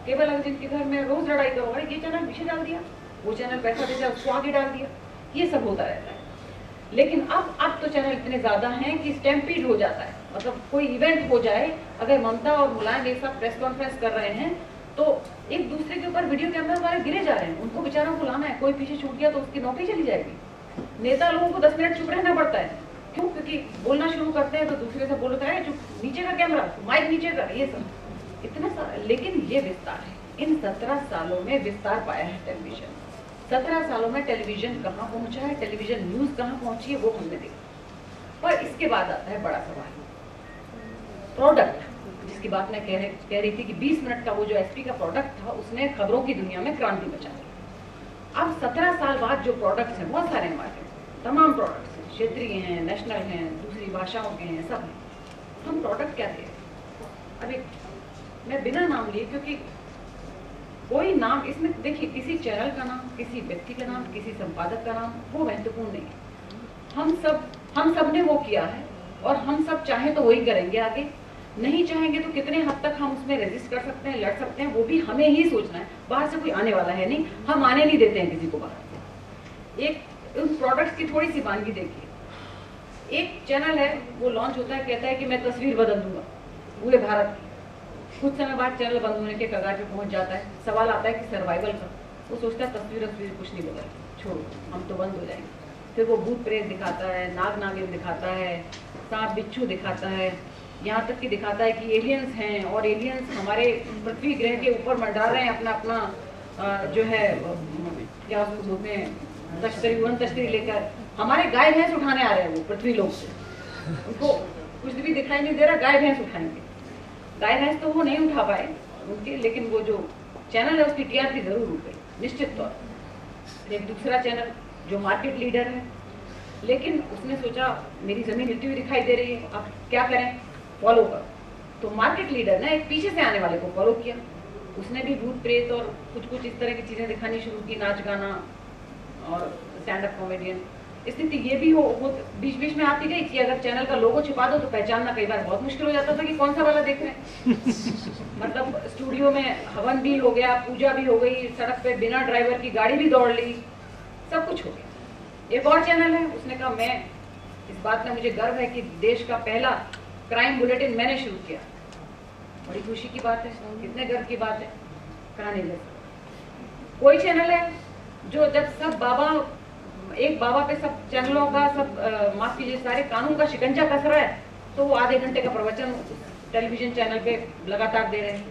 केवल अगर जिनके घर में रोज लड़ाई करो, अरे ये चैनल पीछे डाल दिया, वो चैनल पैसा देता है उसको आगे डाल दिया, ये सब होता रहता है। लेकिन अब तो चैनल इतने ज्यादा हैं कि स्टैम्पीड हो जाता है। मतलब कोई इवेंट हो जाए, अगर ममता और मुलायम एक साथ प्रेस कॉन्फ्रेंस कर रहे हैं तो एक दूसरे के ऊपर वीडियो कैमरा वाले गिरे जा रहे हैं, उनको बेचारों को लाना है। कोई पीछे छूट गया तो उसकी नौकरी चली जाएगी। नेता लोगों को 10 मिनट चुप रहना पड़ता है, क्यों? क्योंकि बोलना शुरू करते हैं तो दूसरे से बोलता है चुप, नीचे का कैमरा, माइक नीचे कर, ये सब इतना सारा। लेकिन ये विस्तार है, इन 17 सालों में विस्तार पाया है टेलीविजन। 17 सालों में टेलीविजन कहाँ पहुंचा है, टेलीविजन न्यूज कहाँ पहुंची है, वो हमने देखा। पर इसके बाद आता है बड़ा सवाल, प्रोडक्ट, जिसकी बात मैं कह रही थी कि 20 मिनट का वो जो एसपी का प्रोडक्ट था उसने खबरों की दुनिया में क्रांति मचा दी। अब 17 साल बाद जो प्रोडक्ट्स हैं, बहुत सारे हमारे तमाम प्रोडक्ट्स हैं, क्षेत्रीय हैं, नेशनल हैं, दूसरी भाषाओं के हैं, सब हैं। हम प्रोडक्ट क्या दे? अभी मैं बिना नाम लिए, क्योंकि कोई नाम इसमें देखिए, किसी चैनल का नाम, किसी व्यक्ति का नाम, किसी संपादक का नाम, वो महत्वपूर्ण नहीं है। हम सब ने वो किया है और हम सब चाहे तो वही करेंगे आगे, नहीं चाहेंगे तो कितने हद तक हम उसमें रेजिस्ट कर सकते हैं, लड़ सकते हैं, वो भी हमें ही सोचना है। बाहर से कोई आने वाला है नहीं, हम आने नहीं देते हैं किसी को बाहर से। एक उन प्रोडक्ट्स की थोड़ी सी वानगी देखिए। एक चैनल है, वो लॉन्च होता है, कहता है कि मैं तस्वीर बदल दूंगा पूरे भारत की। कुछ समय बाद चैनल बंद होने के कगार पे पहुंच जाता है। सवाल आता है कि सर्वाइवल का, वो सोचता है तस्वीर कुछ नहीं बदल, छोड़ो हम तो बंद हो जाएंगे। फिर वो भूत प्रेत दिखाता है, नाग नागिन दिखाता है, सांप बिच्छू दिखाता है, यहाँ तक कि दिखाता है कि एलियंस हैं और एलियंस हमारे पृथ्वी ग्रह के ऊपर मंडरा रहे हैं अपना जो है क्या बोलते हैं, तश्तरी, वन तश्तरी लेकर हमारे गाय भैंस उठाने आ रहे हैं वो पृथ्वी लोक से। उनको कुछ भी दिखाई नहीं दे रहा, गाय भैंस उठाएंगे। गाय भैंस तो वो नहीं उठा पाए उनके, लेकिन वो जो चैनल है उसकी टीआरपी जरूर उठ गई निश्चित तौर पर। एक दूसरा चैनल जो मार्केट लीडर है, लेकिन उसने सोचा मेरी जमीन हिलती हुई दिखाई दे रही है, अब क्या करें, फॉलो कर। तो मार्केट लीडर ने एक पीछे से आने वाले को फॉलो किया। उसने भी भूत प्रेत और कुछ इस तरह की चीजें दिखानी शुरू की, नाच गाना और स्टैंड अप कॉमेडियन। स्थिति ये भी हो बीच बीच में आती गई कि अगर चैनल का लोगो छिपा दो तो पहचानना कई बार बहुत मुश्किल हो जाता था कि कौन सा वाला देख रहे हैं। मतलब स्टूडियो में हवन भी हो गया, पूजा भी हो गई, सड़क पे बिना ड्राइवर की गाड़ी भी दौड़ ली, सब कुछ हो गया। एक और चैनल है, उसने कहा मैं, इस बात में मुझे गर्व है कि देश का पहला क्राइम बुलेटिन मैंने शुरू किया। बड़ी खुशी की बात है, कितने गर्व की बात है। कहानी जैसे कोई चैनल है जो जब सब बाबा, एक बाबा पे सब चैनलों का सब माफ कीजिए सारे कानून का शिकंजा कस रहा है, तो वो आधे घंटे का प्रवचन टेलीविजन चैनल पे लगातार दे रहे हैं।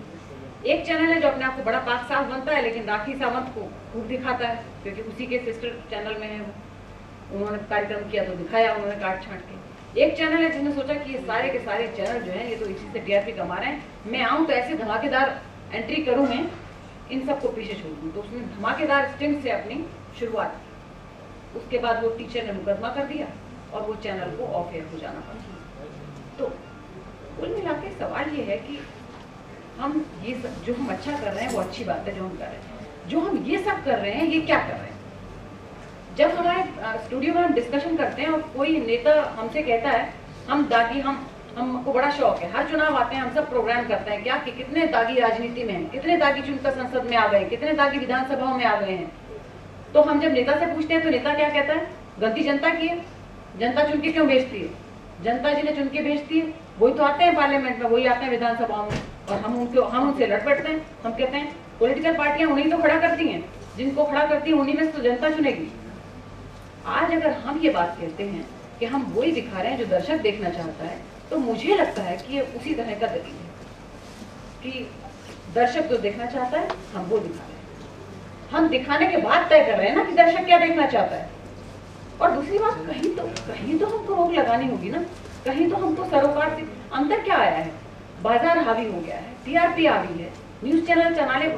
एक चैनल है जो अपने आप को बड़ा पाक साफ बनता है, लेकिन राखी सावंत को खूब दिखाता है, क्योंकि उसी के सिस्टर चैनल में है वो। उन्होंने कार्यक्रम किया तो दिखाया उन्होंने काट छाट के। एक चैनल है जिसने सोचा कि ये सारे के सारे चैनल जो हैं ये तो इसी से टीआरपी कमा रहे हैं, मैं आऊं तो ऐसे धमाकेदार एंट्री करूं, मैं इन सबको पीछे छोड़ दूं। तो उसने धमाकेदार स्टिंग से अपनी शुरुआत की। उसके बाद वो टीचर ने मुकदमा कर दिया और वो चैनल को ऑफ एयर हो जाना पड़ा। तो कुल मिला के सवाल ये है कि हम ये सब जो हम अच्छा कर रहे हैं वो अच्छी बात है जो हम कर रहे हैं, जो हम ये सब कर रहे हैं ये क्या कर रहे हैं। जब हमारे स्टूडियो में हम डिस्कशन करते हैं और कोई नेता हमसे कहता है हम दागी, हमको बड़ा शौक है, हर चुनाव आते हैं हम सब प्रोग्राम करते हैं क्या कि कितने दागी राजनीति में हैं, कितने दागी चुनकर संसद में आ गए, कितने दागी विधानसभाओं में आ गए हैं। तो हम जब नेता से पूछते हैं तो नेता क्या कहता है, गलती जनता की है, जनता चुन के क्यों भेजती है, जनता जिन्हें चुन के भेजती है वही तो आते हैं पार्लियामेंट में, वही आते हैं विधानसभाओं में, और हम उनसे लड़ पड़ते हैं। हम कहते हैं पॉलिटिकल पार्टियां उन्हीं तो खड़ा करती हैं, जिनको खड़ा करती है उन्हीं में तो जनता चुनेगी। आज अगर हम ये बात कहते हैं कि हम वही दिखा रहे हैं जो दर्शक देखना चाहता है, तो मुझे लगता है कि ये उसी तरह का दलील है कि दर्शक जो देखना चाहता है हम वो दिखा रहे हैं। हम दिखाने के बाद तय कर रहे हैं ना कि दर्शक क्या देखना चाहता है। और दूसरी बात, कहीं तो हमको रोक लगानी होगी ना, कहीं तो हमको सरोकार से अंदर क्या आया है, बाजार हावी हो गया है, टीआरपी हावी है, न्यूज चैनल चलाने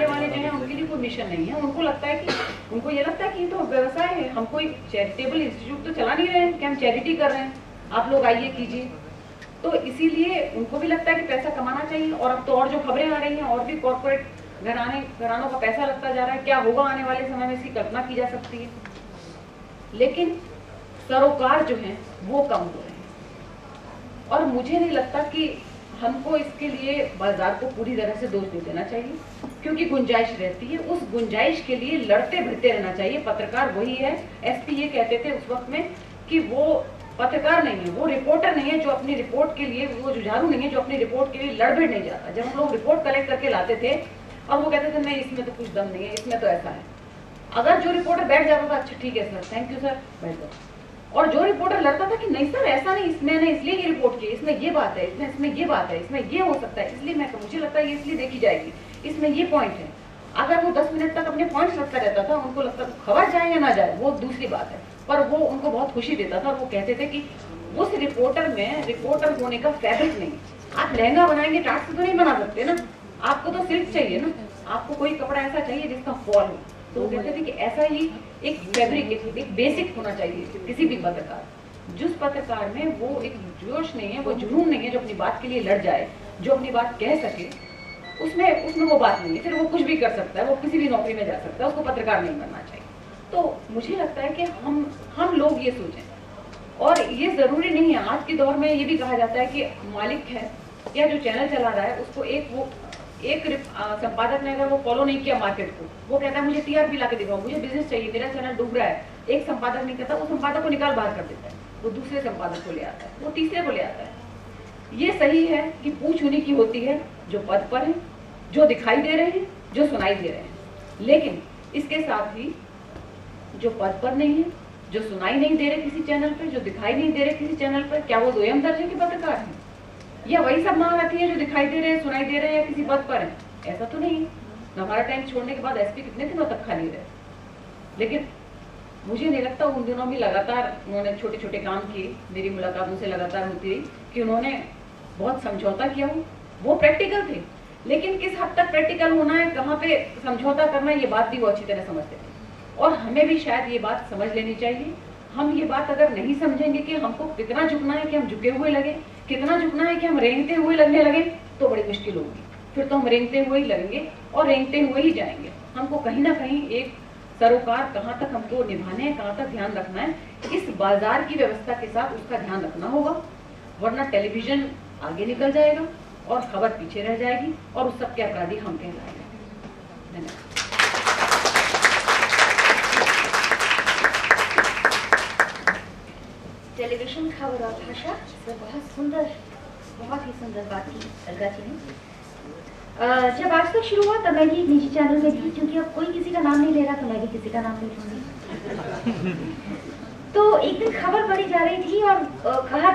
वाले जो हैं उनके लिए कोई मिशन नहीं है। उनको लगता है कि उनको ये लगता है कि ये तो व्यवसाय है, हम कोई चैरिटेबल इंस्टीट्यूट तो चला नहीं रहे हैं कि हम चैरिटी कर रहे हैं, आप लोग आइए कीजिए। तो इसीलिए उनको भी लगता है कि पैसा कमाना चाहिए। और अब तो और जो खबरें आ रही हैं और भी कॉर्पोरेट घरानों का पैसा लगता जा रहा है, क्या होगा आने वाले समय में इसकी कल्पना की जा सकती है। लेकिन सरोकार जो है वो कम हो रहे हैं और मुझे नहीं लगता कि हमको इसके लिए बाजार को पूरी तरह से दोष नहीं देना चाहिए, क्योंकि गुंजाइश रहती है। उस गुंजाइश के लिए लड़ते भिड़ते रहना चाहिए। पत्रकार वही है, एसपी ये कहते थे उस वक्त में कि वो पत्रकार नहीं है, वो रिपोर्टर नहीं है जो अपनी रिपोर्ट के लिए, वो जुझारू नहीं है जो अपनी रिपोर्ट के लिए लड़ भिड़ नहीं जाता। जब हम लोग रिपोर्ट कलेक्ट करके लाते थे और वो कहते थे नहीं इसमें तो कुछ दम नहीं है, इसमें तो ऐसा है, अगर जो रिपोर्टर बैठ जाता था अच्छा ठीक है सर, थैंक यू सर, बैठ जाओ। और जो रिपोर्टर लड़ता था कि नहीं सर ऐसा नहीं, इसमें ने इसलिए ये रिपोर्ट की, इसमें ये बात है, इसमें ये बात है, इसमें ये हो सकता है, इसलिए मुझे लगता है ये इसलिए देखी जाएगी, इसमें ये पॉइंट है। अगर वो 10 मिनट तक अपने पॉइंट्स रखता रहता था, उनको लगता था खबर जाए या ना जाए वो दूसरी बात है, पर वो उनको बहुत खुशी देता था। और वो कहते थे कि उस रिपोर्टर में रिपोर्टर होने का फैब्रिक नहीं। आप लहंगा बनाएंगे टाट से तो नहीं बना सकते ना, आपको तो सिल्क चाहिए ना, आपको कोई कपड़ा ऐसा चाहिए जिसका फॉल हो। तो वो कहते थे कि ऐसा ही एक फैब्रिक, एक बेसिक होना चाहिए किसी भी पत्रकार। जिस पत्रकार में वो एक जोश नहीं है, वो जुनून नहीं है जो अपनी बात के लिए लड़ जाए, जो अपनी बात कह सके, उसमें वो बात नहीं है। फिर वो कुछ भी कर सकता है, वो किसी भी नौकरी में जा सकता है, उसको पत्रकार नहीं बनना चाहिए। तो मुझे लगता है कि हम लोग ये सोचें, और ये जरूरी नहीं है। आज के दौर में ये भी कहा जाता है कि मालिक है या जो चैनल चला रहा है उसको एक संपादक ने अगर वो फॉलो नहीं किया मार्केट को, वो कहता है मुझे टीआरपी ला के दिखाओ, मुझे बिजनेस चाहिए, मेरा चैनल डूब रहा है, एक संपादक नहीं करता, वो संपादक को निकाल बाहर कर देता है, वो दूसरे संपादक को ले आता है, वो तीसरे को ले आता है। ये सही है कि पूछ उन्हीं की होती है जो पद पर है, जो दिखाई दे रहे हैं, जो सुनाई दे रहे हैं। लेकिन इसके साथ ही जो पद पर नहीं है, जो सुनाई नहीं दे रहे किसी चैनल पर, जो दिखाई नहीं दे रहे किसी चैनल पर, क्या वो दोयम दर्जे के पत्रकार हैं? या वही सब महारथी है जो दिखाई दे रहे हैं, सुनाई दे रहे हैं, या किसी पद पर है? ऐसा तो नहीं है। हमारा टैंक छोड़ने के बाद एसपी कितने दिनों तक खाली रहे, लेकिन मुझे नहीं लगता उन दिनों भी लगातार उन्होंने छोटे छोटे काम किए। मेरी मुलाकात उनसे लगातार होती रही कि उन्होंने बहुत समझौता किया हो, वो प्रैक्टिकल थे, लेकिन किस हद तक प्रैक्टिकल होना है, कहाँ पे समझौता करना है, ये बात भी वो अच्छी तरह समझते थे। और हमें भी शायद ये बात समझ लेनी चाहिए। हम ये बात अगर नहीं समझेंगे कि हमको कितना झुकना है कि हम झुके हुए लगे, कितना झुकना है कि हम रेंगते हुए लगने लगे, तो बड़ी मुश्किल होगी। फिर तो हम रेंगते हुए ही लगेंगे और रेंगते हुए ही जाएंगे। हमको कहीं ना कहीं एक सरोकार कहाँ तक हमको निभाने है, कहाँ तक ध्यान रखना है, इस बाजार की व्यवस्था के साथ उसका ध्यान रखना होगा, वरना टेलीविजन आगे निकल जाएगा और खबर पीछे रह जाएगी और उस सब के अपराधी हम कहलाएंगे। धन्यवाद। टेलीविजन खबर और भाषा, बहुत सुंदर, बहुत ही सुंदर बात की अलका जी ने। जब आज तक शुरू हुआ तब मैं भी एक निजी चैनल में थी, क्योंकि अब कोई किसी का नाम नहीं ले रहा तो मैं भी किसी का नाम नहीं लूंगी। तो एक दिन खबर पढ़ी जा रही थी और कहा